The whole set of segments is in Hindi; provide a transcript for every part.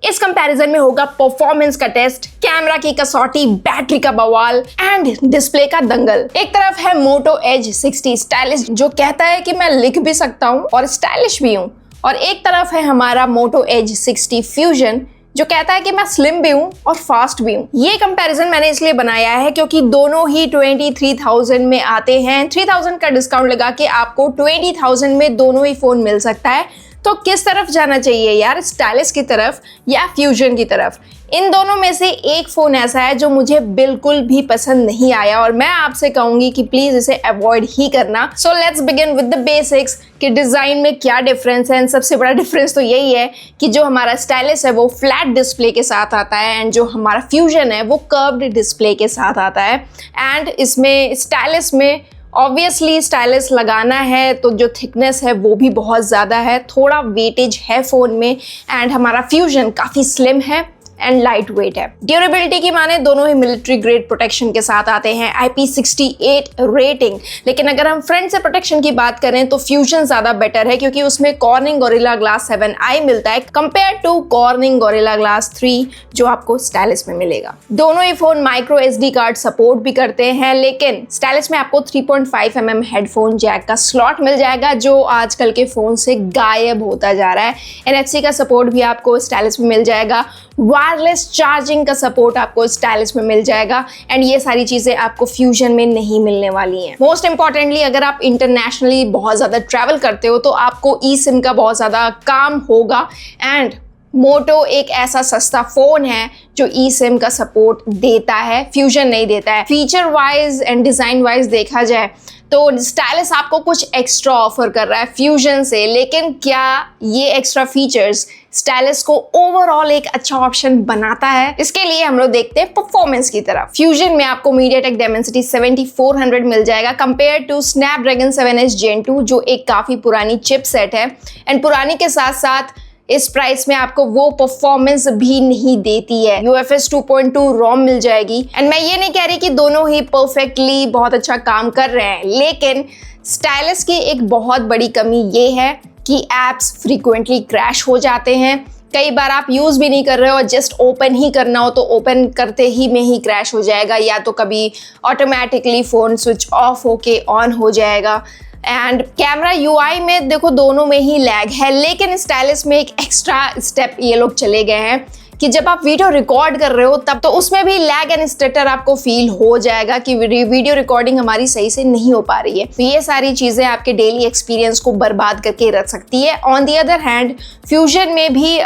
इस कंपैरिजन में होगा परफॉर्मेंस का टेस्ट, कैमरा की कसौटी, बैटरी का बवाल एंड डिस्प्ले का दंगल। एक तरफ है मोटो एज 60 स्टाइलिश जो कहता है कि मैं लिख भी सकता हूँ और स्टाइलिश भी हूँ, और एक तरफ है हमारा मोटो एज 60 फ्यूजन जो कहता है कि मैं स्लिम भी हूँ और फास्ट भी हूँ। ये कंपैरिजन मैंने इसलिए बनाया है क्योंकि दोनों ही 23,000 में आते हैं। 3,000 का डिस्काउंट लगा के आपको 20,000 में दोनों ही फोन मिल सकता है। तो किस तरफ जाना चाहिए यार, स्टाइलिश की तरफ या फ्यूजन की तरफ? इन दोनों में से एक फोन ऐसा है जो मुझे बिल्कुल भी पसंद नहीं आया और मैं आपसे कहूंगी कि प्लीज इसे अवॉइड ही करना। So let's begin with the basics कि डिजाइन में क्या डिफरेंस है। सबसे बड़ा डिफरेंस तो यही है कि जो हमारा स्टाइलिश है वो फ्लैट डिस्प्ले के साथ आता है एंड जो हमारा फ्यूजन है वो कर्व्ड डिस्प्ले के साथ आता है। एंड इसमें स्टाइलिश में ऑब्वियसली स्टाइलिश लगाना है तो जो थिकनेस है वो भी बहुत ज़्यादा है, थोड़ा वेटेज है फ़ोन में। एंड हमारा फ्यूजन काफ़ी स्लिम है एंड लाइट वेट है। ड्यूरेबिलिटी की माने दोनों ही मिलिट्री ग्रेड प्रोटेक्शन के साथ आते हैं, IP68 रेटिंग। लेकिन अगर हम फ्रंट से प्रोटेक्शन की बात करें तो फ्यूजन ज़्यादा बेटर है क्योंकि उसमें कॉर्निंग गोरिल्ला ग्लास 7i मिलता है compare to Corning Gorilla glass 3 जो आपको स्टाइलिश में मिलेगा। दोनों ही phone micro SD card support भी करते हैं, लेकिन स्टाइलिश में आपको 3.5mm हेडफोन जैक का स्लॉट मिल जाएगा जो आजकल के फोन से गायब होता जा रहा है। NFC का सपोर्ट भी आपको स्टाइलिश में मिल जाएगा, वायरलेस चार्जिंग का सपोर्ट आपको स्टाइलिश में मिल जाएगा एंड ये सारी चीजें आपको फ्यूजन में नहीं मिलने वाली हैं। मोस्ट इंपॉर्टेंटली अगर आप इंटरनेशनली बहुत ज्यादा ट्रैवल करते हो तो आपको ई सिम का बहुत ज्यादा काम होगा एंड मोटो एक ऐसा सस्ता फोन है जो ई सिम का सपोर्ट देता है, फ्यूजन नहीं देता है। Feature wise and design wise देखा जाए तो स्टाइलिश आपको कुछ एक्स्ट्रा ऑफर कर रहा है फ्यूजन से, लेकिन क्या ये एक्स्ट्रा फीचर्स स्टाइलिश को ओवरऑल एक अच्छा ऑप्शन बनाता है? इसके लिए हम लोग देखते हैं परफॉर्मेंस की तरफ। फ्यूजन में आपको MediaTek Dimensity 7400 मिल जाएगा compare to Snapdragon 7S Gen 2 जो एक काफी पुरानी चिपसेट है एंड पुरानी के साथ साथ इस प्राइस में आपको वो परफॉर्मेंस भी नहीं देती है। UFS 2.2 ROM मिल जाएगी एंड मैं ये नहीं कह रही कि दोनों ही परफेक्टली बहुत अच्छा काम कर रहे हैं, लेकिन स्टाइलिश की एक बहुत बड़ी कमी ये है कि एप्स फ्रीक्वेंटली क्रैश हो जाते हैं। कई बार आप यूज़ भी नहीं कर रहे हो और जस्ट ओपन ही करना हो तो ओपन करते ही में ही क्रैश हो जाएगा, या तो कभी ऑटोमेटिकली फ़ोन स्विच ऑफ होके ऑन हो जाएगा। एंड कैमरा UI में देखो दोनों में ही लैग है, लेकिन स्टाइलिश में एक एक्स्ट्रा स्टेप ये लोग चले गए हैं कि जब आप वीडियो रिकॉर्ड कर रहे हो तब तो उसमें भी लैग एंड स्टटर आपको फील हो जाएगा कि वीडियो रिकॉर्डिंग हमारी सही से नहीं हो पा रही है। तो ये सारी चीज़ें आपके डेली एक्सपीरियंस को बर्बाद करके रख सकती है। On the other hand fusion में भी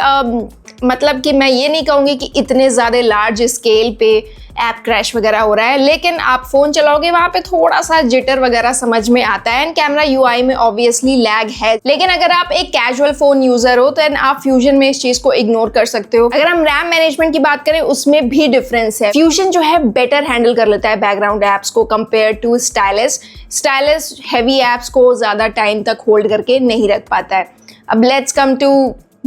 मतलब कि मैं ये नहीं कहूँगी कि इतने ज़्यादा लार्ज स्केल पे ऐप क्रैश वगैरह हो रहा है, लेकिन आप फ़ोन चलाओगे वहाँ पे थोड़ा सा जिटर वगैरह समझ में आता है एंड कैमरा UI में ऑब्वियसली लैग है। लेकिन अगर आप एक कैजुअल फ़ोन यूज़र हो तो आप फ्यूजन में इस चीज़ को इग्नोर कर सकते हो। अगर हम रैम मैनेजमेंट की बात करें उसमें भी डिफरेंस है। फ्यूजन जो है बेटर हैंडल कर लेता है बैकग्राउंड ऐप्स को compare to stylish. Stylish heavy apps को ज़्यादा टाइम तक होल्ड करके नहीं रख पाता है। अब लेट्स कम टू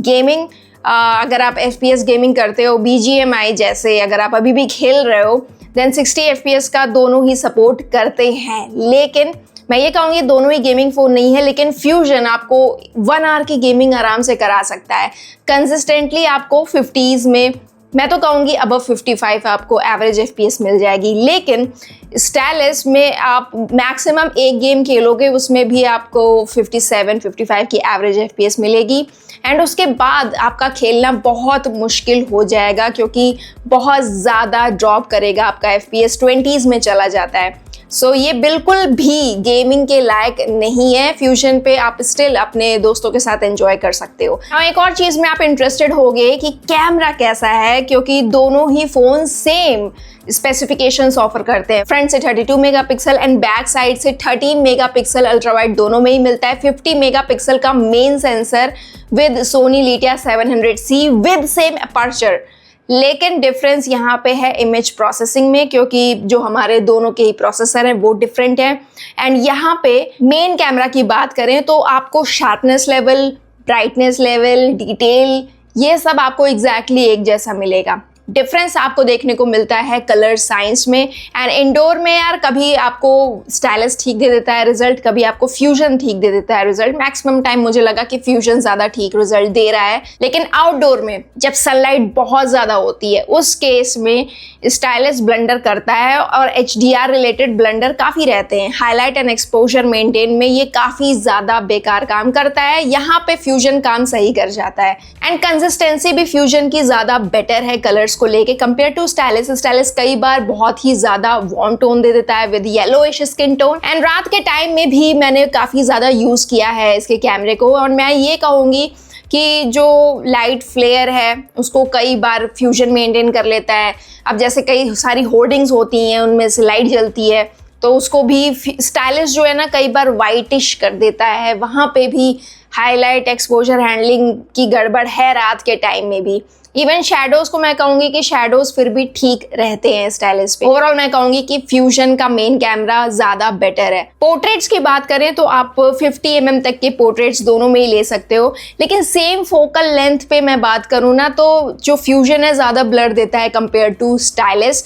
गेमिंग। अगर आप FPS गेमिंग करते हो, BGMI जैसे अगर आप अभी भी खेल रहे हो, देन 60 FPS का दोनों ही सपोर्ट करते हैं। लेकिन मैं ये कहूँगी दोनों ही गेमिंग फ़ोन नहीं है, लेकिन फ्यूजन आपको 1 आवर की गेमिंग आराम से करा सकता है। कंसिस्टेंटली आपको 50s में, मैं तो कहूँगी अबव 55 आपको एवरेज FPS मिल जाएगी। लेकिन स्टाइलिश में आप मैक्सिमम एक गेम खेलोगे उसमें भी आपको 57-55 की एवरेज FPS मिलेगी एंड उसके बाद आपका खेलना बहुत मुश्किल हो जाएगा क्योंकि बहुत ज़्यादा ड्रॉप करेगा, आपका FPS 20s में चला जाता है। सो ये बिल्कुल भी गेमिंग के लायक नहीं है। फ्यूजन पे आप स्टिल अपने दोस्तों के साथ एंजॉय कर सकते हो। हाँ, एक और चीज़ में आप इंटरेस्टेड होगे कि कैमरा कैसा है, क्योंकि दोनों ही फ़ोन सेम स्पेसिफिकेशंस ऑफर करते हैं। फ्रंट से 32 मेगापिक्सल एंड बैक साइड से 13 मेगापिक्सल अल्ट्रा वाइड दोनों में ही मिलता है। 50 मेगापिक्सल का main sensor with Sony Lytia 700C with same aperture. लेकिन डिफरेंस यहाँ पे है इमेज प्रोसेसिंग में, क्योंकि जो हमारे दोनों के ही प्रोसेसर हैं वो डिफरेंट है। एंड यहाँ पे मेन कैमरा की बात करें तो आपको sharpness level, brightness level, detail, ये सब आपको एग्जैक्टली एक जैसा मिलेगा। डिफरेंस आपको देखने को मिलता है कलर साइंस में। एंड इंडोर में यार कभी आपको स्टाइलिस ठीक दे देता है रिजल्ट, कभी आपको फ्यूजन ठीक दे देता है रिजल्ट। मैक्सिमम टाइम मुझे लगा कि फ्यूजन ज़्यादा ठीक रिजल्ट दे रहा है, लेकिन आउटडोर में जब सनलाइट बहुत ज़्यादा होती है उस केस में स्टाइलिस ब्लंडर करता है, और HDR रिलेटेड ब्लंडर काफ़ी रहते हैं। हाईलाइट एंड एक्सपोजर मेंटेन में ये काफ़ी ज़्यादा बेकार काम करता है, यहाँ पे फ्यूजन काम सही कर जाता है। एंड कंसिस्टेंसी भी फ्यूजन की ज़्यादा बेटर है कलर्स को लेके कंपेयर टू स्टाइलिस। स्टाइलिस कई बार बहुत ही ज़्यादा वार्म टोन दे देता है with yellowish skin tone. And रात के टाइम में भी मैंने काफ़ी ज़्यादा यूज़ किया है इसके कैमरे को, और मैं ये कहूँगी कि जो लाइट फ्लेयर है उसको कई बार फ्यूजन मेंटेन कर लेता है। अब जैसे कई सारी होर्डिंग्स होती हैं उनमें से लाइट जलती है, तो उसको भी स्टाइलिश जो है ना कई बार वाइटिश कर देता है। वहाँ पे भी हाईलाइट एक्सपोजर हैंडलिंग की गड़बड़ है रात के टाइम में भी। इवन शेडोज को मैं कहूँगी कि शेडोज फिर भी ठीक रहते हैं स्टाइलिस पे। ओवरऑल मैं कहूँगी कि फ्यूजन का मेन कैमरा ज़्यादा बेटर है। पोर्ट्रेट्स की बात करें तो आप 50 mm तक के पोर्ट्रेट्स दोनों में ही ले सकते हो, लेकिन सेम फोकल लेंथ पे मैं बात करूँ ना तो जो फ्यूजन है ज़्यादा ब्लर देता है कंपेयर टू स्टाइलिस।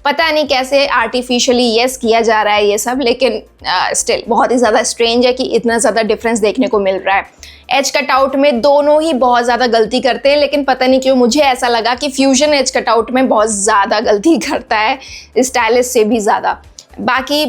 पता नहीं कैसे आर्टिफिशियली यस किया जा रहा है ये सब, लेकिन स्टिल बहुत ही ज़्यादा स्ट्रेंज है कि इतना ज़्यादा डिफरेंस देखने को मिल रहा है। एज कटआउट में दोनों ही बहुत ज़्यादा गलती करते हैं, लेकिन पता नहीं क्यों मुझे ऐसा लगा कि फ्यूजन एज कटआउट में बहुत ज़्यादा गलती करता है स्टाइलिस से भी ज़्यादा। बाकी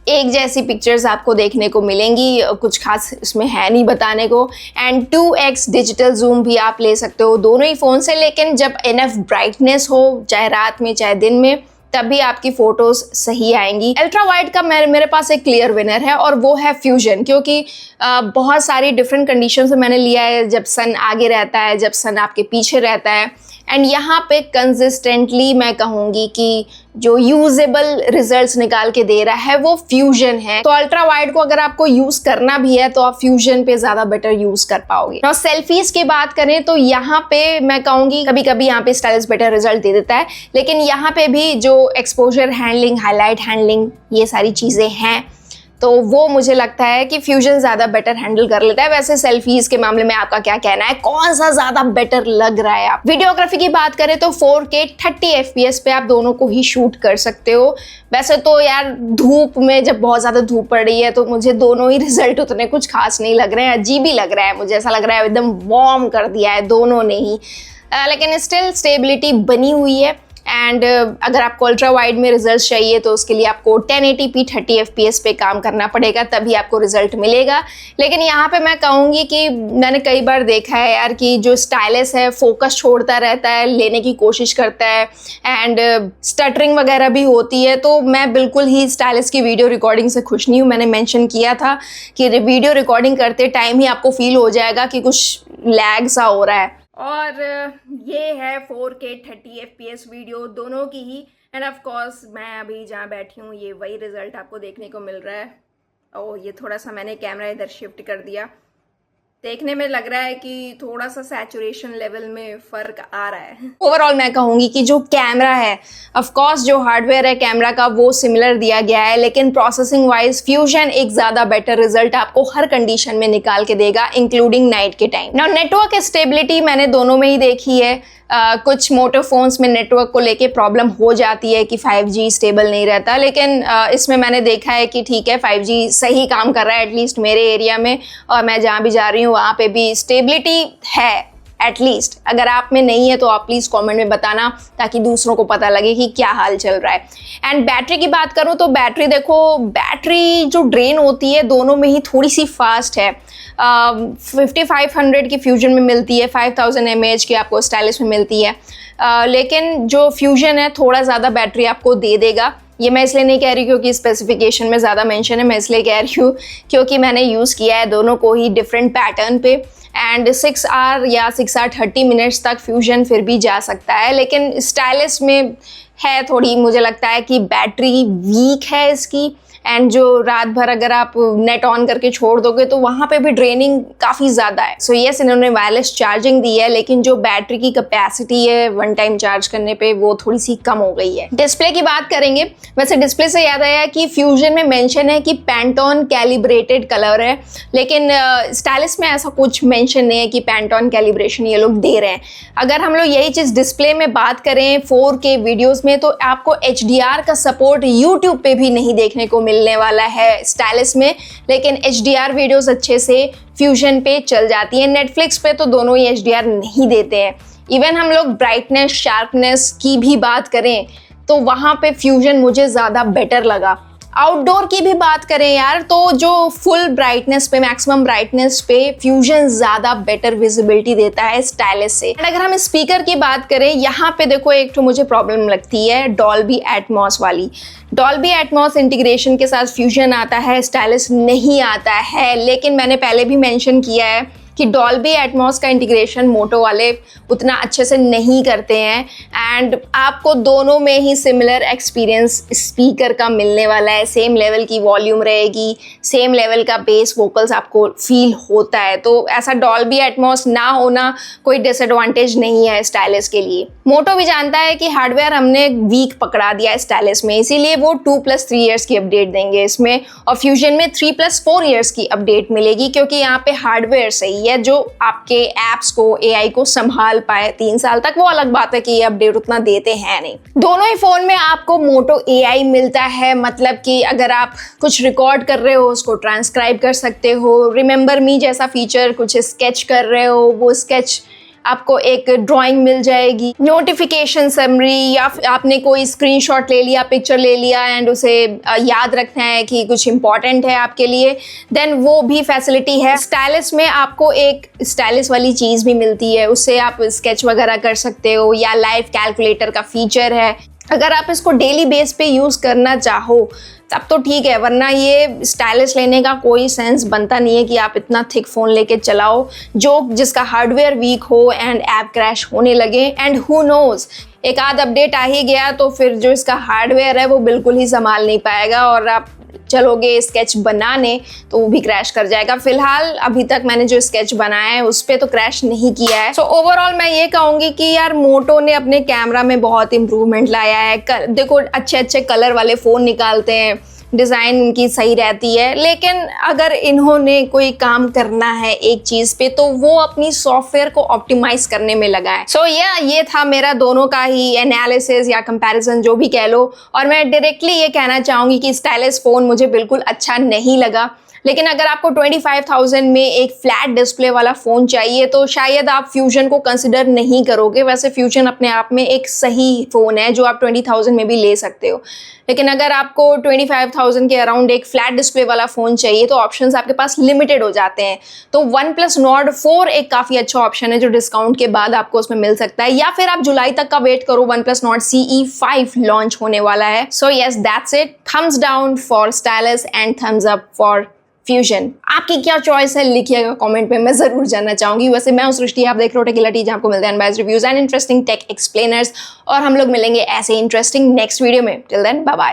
एक जैसी पिक्चर्स आपको देखने को मिलेंगी, कुछ खास इसमें है नहीं बताने को। एंड 2x डिजिटल जूम भी आप ले सकते हो दोनों ही फ़ोन से, लेकिन जब इनफ ब्राइटनेस हो चाहे रात में चाहे दिन में तभी आपकी फोटोज सही आएंगी। अल्ट्रा वाइड का मेरे पास एक क्लियर विनर है और वो है फ्यूजन, क्योंकि बहुत सारी डिफरेंट कंडीशन से मैंने लिया है, जब सन आगे रहता है, जब सन आपके पीछे रहता है। एंड यहाँ पे कंसिस्टेंटली मैं कहूँगी कि जो यूजेबल रिजल्ट्स निकाल के दे रहा है वो फ्यूजन है। तो अल्ट्रा वाइड को अगर आपको यूज करना भी है तो आप फ्यूजन पे ज्यादा बेटर यूज कर पाओगे। और सेल्फीज की बात करें तो यहाँ पे मैं कहूँगी कभी कभी यहाँ पे स्टाइलिस बेटर रिजल्ट दे देता है, लेकिन यहाँ पे भी जो एक्सपोजर हैंडलिंग, हाईलाइट हैंडलिंग, ये सारी चीजें हैं तो वो मुझे लगता है कि फ्यूजन ज़्यादा बेटर हैंडल कर लेता है। वैसे सेल्फीज़ के मामले में आपका क्या कहना है, कौन सा ज़्यादा बेटर लग रहा है? आप वीडियोग्राफी की बात करें तो 4K 30 FPS पे आप दोनों को ही शूट कर सकते हो। वैसे तो यार धूप में जब बहुत ज़्यादा धूप पड़ रही है तो मुझे दोनों ही रिजल्ट उतने कुछ खास नहीं लग रहे हैं, अजीब ही लग रहा है। मुझे ऐसा लग रहा है एकदम वार्म कर दिया है दोनों ने ही, लेकिन स्टिल स्टेबिलिटी बनी हुई है। एंड अगर आपको अल्ट्रा वाइड में रिजल्ट चाहिए तो उसके लिए आपको 1080p 30 FPS पे काम करना पड़ेगा, तभी आपको रिजल्ट मिलेगा। लेकिन यहाँ पे मैं कहूँगी कि मैंने कई बार देखा है यार कि जो स्टाइलिस है फोकस छोड़ता रहता है, लेने की कोशिश करता है, एंड स्टटरिंग वगैरह भी होती है। तो मैं बिल्कुल ही स्टाइलिस की वीडियो रिकॉर्डिंग से खुश नहीं हूँ। मैंने मेंशन किया था कि वीडियो रिकॉर्डिंग करते टाइम ही आपको फील हो जाएगा कि कुछ लैग सा हो रहा है। और ये है 4K 30 FPS वीडियो दोनों की ही। एंड ऑफ कोर्स मैं अभी जहाँ बैठी हूँ ये वही रिजल्ट आपको देखने को मिल रहा है। ओह, ये थोड़ा सा मैंने कैमरा इधर शिफ्ट कर दिया, देखने में लग रहा है कि थोड़ा सा सैचुरेशन लेवल में फ़र्क आ रहा है। ओवरऑल मैं कहूँगी कि जो कैमरा है, ऑफ कोर्स जो हार्डवेयर है कैमरा का वो सिमिलर दिया गया है, लेकिन प्रोसेसिंग वाइज फ्यूजन एक ज़्यादा बेटर रिजल्ट आपको हर कंडीशन में निकाल के देगा, इंक्लूडिंग नाइट के टाइम। नाउ नेटवर्क स्टेबिलिटी मैंने दोनों में ही देखी है। कुछ मोटो फोन्स में नेटवर्क को लेके प्रॉब्लम हो जाती है कि 5G स्टेबल नहीं रहता, लेकिन इसमें मैंने देखा है कि ठीक है 5G सही काम कर रहा है एटलीस्ट मेरे एरिया में, और मैं जहाँ भी जा रही हूँ वहाँ पे भी स्टेबिलिटी है एटलीस्ट। अगर आप में नहीं है तो आप प्लीज़ कमेंट में बताना ताकि दूसरों को पता लगे कि क्या हाल चल रहा है। एंड बैटरी की बात करूँ तो बैटरी देखो, बैटरी जो ड्रेन होती है दोनों में ही थोड़ी सी फास्ट है। 5500 की फ्यूजन में मिलती है, 5000 mAh की आपको स्टाइलिश में मिलती है, लेकिन जो फ्यूजन है थोड़ा ज़्यादा बैटरी आपको दे देगा। ये मैं इसलिए नहीं कह रही क्योंकि स्पेसिफिकेशन में ज़्यादा मेंशन है, मैं इसलिए कह रही हूँ क्योंकि मैंने यूज़ किया है दोनों को ही डिफरेंट पैटर्न पे। एंड 6 आवर या 6 आवर 30 मिनट्स तक फ्यूजन फिर भी जा सकता है, लेकिन स्टाइलिश में है थोड़ी, मुझे लगता है कि बैटरी वीक है इसकी। एंड जो रात भर अगर आप नेट ऑन करके छोड़ दोगे तो वहाँ पे भी ड्रेनिंग काफ़ी ज़्यादा है। सो यस, इन्होंने वायरलेस चार्जिंग दी है, लेकिन जो बैटरी की कैपेसिटी है वन टाइम चार्ज करने पे वो थोड़ी सी कम हो गई है। डिस्प्ले की बात करेंगे, वैसे डिस्प्ले से याद आया कि फ्यूजन में मेंशन है कि पैंटोन कैलिब्रेटेड कलर है, लेकिन स्टाइलिस में ऐसा कुछ मेंशन नहीं है कि पैंटोन कैलिब्रेशन ये लोग दे रहे हैं। अगर हम लोग यही चीज़ डिस्प्ले में बात करें 4K वीडियोस में, तो आपको HDR का सपोर्ट YouTube पे भी नहीं देखने को मिलने वाला है स्टाइलिस में, लेकिन HDR वीडियोस अच्छे से फ्यूजन पे चल जाती है। नेटफ्लिक्स पे तो दोनों ही HDR नहीं देते हैं। इवन हम लोग ब्राइटनेस शार्पनेस की भी बात करें तो वहाँ पे फ्यूजन मुझे ज़्यादा बेटर लगा। आउटडोर की भी बात करें यार, तो जो फुल ब्राइटनेस पे, मैक्सिमम ब्राइटनेस पे फ्यूजन ज़्यादा बेटर विजिबिलिटी देता है स्टाइलिस से। अगर हम स्पीकर की बात करें, यहाँ पे देखो एक तो मुझे प्रॉब्लम लगती है डॉल्बी एटमॉस वाली। डॉल्बी एटमॉस इंटीग्रेशन के साथ फ्यूजन आता है, स्टाइलिस नहीं आता है, लेकिन मैंने पहले भी मेंशन किया है कि डॉल्बी एटमॉस का इंटीग्रेशन मोटो वाले उतना अच्छे से नहीं करते हैं, एंड आपको दोनों में ही सिमिलर एक्सपीरियंस स्पीकर का मिलने वाला है। सेम लेवल की वॉल्यूम रहेगी, सेम लेवल का बेस वोकल्स आपको फील होता है, तो ऐसा डॉल्बी एटमॉस ना होना कोई डिसएडवांटेज नहीं है स्टाइलिस के लिए। मोटो भी जानता है कि हार्डवेयर हमने वीक पकड़ा दिया है स्टाइलिस में, इसीलिए वो 2+3 ईयर्स की अपडेट देंगे इसमें, और फ्यूजन में 3+4 ईयर्स की अपडेट मिलेगी, क्योंकि यहाँ पे हार्डवेयर सही है जो आपके एप्स को, AI को संभाल पाए 3 साल तक। वो अलग बात है कि ये अपडेट उतना देते हैं नहीं। दोनों ही फोन में आपको मोटो AI मिलता है, मतलब कि अगर आप कुछ रिकॉर्ड कर रहे हो उसको ट्रांसक्राइब कर सकते हो। रिमेंबर मी जैसा फीचर, कुछ स्केच कर रहे हो वो स्केच आपको एक ड्राइंग मिल जाएगी। नोटिफिकेशन समरी, या आपने कोई स्क्रीनशॉट ले लिया, पिक्चर ले लिया एंड उसे याद रखना है कि कुछ इंपॉर्टेंट है आपके लिए, देन वो भी फैसिलिटी है। स्टाइलिस में आपको एक स्टाइलिस वाली चीज़ भी मिलती है, उससे आप स्केच वगैरह कर सकते हो, या लाइव कैलकुलेटर का फीचर है। अगर आप इसको डेली बेस पे यूज़ करना चाहो तब तो ठीक है, वरना ये स्टाइलिस लेने का कोई सेंस बनता नहीं है कि आप इतना थिक फ़ोन लेके चलाओ जिसका हार्डवेयर वीक हो एंड ऐप क्रैश होने लगे। एंड हु नोज़, एक आध अपडेट आ ही गया तो फिर जो इसका हार्डवेयर है वो बिल्कुल ही संभाल नहीं पाएगा, और आप चलोगे स्केच बनाने तो वो भी क्रैश कर जाएगा। फिलहाल अभी तक मैंने जो स्केच बनाया है उस पर तो क्रैश नहीं किया है। सो ओवरऑल मैं ये कहूँगी कि यार मोटो ने अपने कैमरा में बहुत इंप्रूवमेंट लाया है। देखो अच्छे अच्छे कलर वाले फ़ोन निकालते हैं, डिज़ाइन उनकी सही रहती है, लेकिन अगर इन्होंने कोई काम करना है एक चीज़ पे तो वो अपनी सॉफ्टवेयर को ऑप्टिमाइज करने में लगा है। सो ये था मेरा दोनों का ही एनालिसिस या कंपैरिजन, जो भी कह लो। और मैं डायरेक्टली ये कहना चाहूँगी कि स्टाइलिस फ़ोन मुझे बिल्कुल अच्छा नहीं लगा, लेकिन अगर आपको 25,000 में एक फ्लैट डिस्प्ले वाला फ़ोन चाहिए तो शायद आप फ्यूजन को कंसिडर नहीं करोगे। वैसे फ्यूजन अपने आप में एक सही फ़ोन है जो आप 20,000 में भी ले सकते हो, लेकिन अगर आपको 25,000 के अराउंड एक फ्लैट डिस्प्ले वाला फ़ोन चाहिए तो ऑप्शंस आपके पास लिमिटेड हो जाते हैं। तो OnePlus Nord 4 एक काफ़ी अच्छा ऑप्शन है जो डिस्काउंट के बाद आपको उसमें मिल सकता है, या फिर आप जुलाई तक का वेट करो, OnePlus Nord CE 5 लॉन्च होने वाला है। So yes, that's it. Thumbs down for stylish and thumbs up for fusion. आपकी क्या चॉइस है लिखिएगा कमेंट में, मैं जरूर जानना चाहूंगी। वैसे मैं हूं सृष्टि, आप देख रहे हो टेकिला टी, जहां आपको मिलते हैं unbiased reviews and interesting tech explainers, और हम लोग मिलेंगे ऐसे इंटरेस्टिंग नेक्स्ट वीडियो में। Till then bye bye.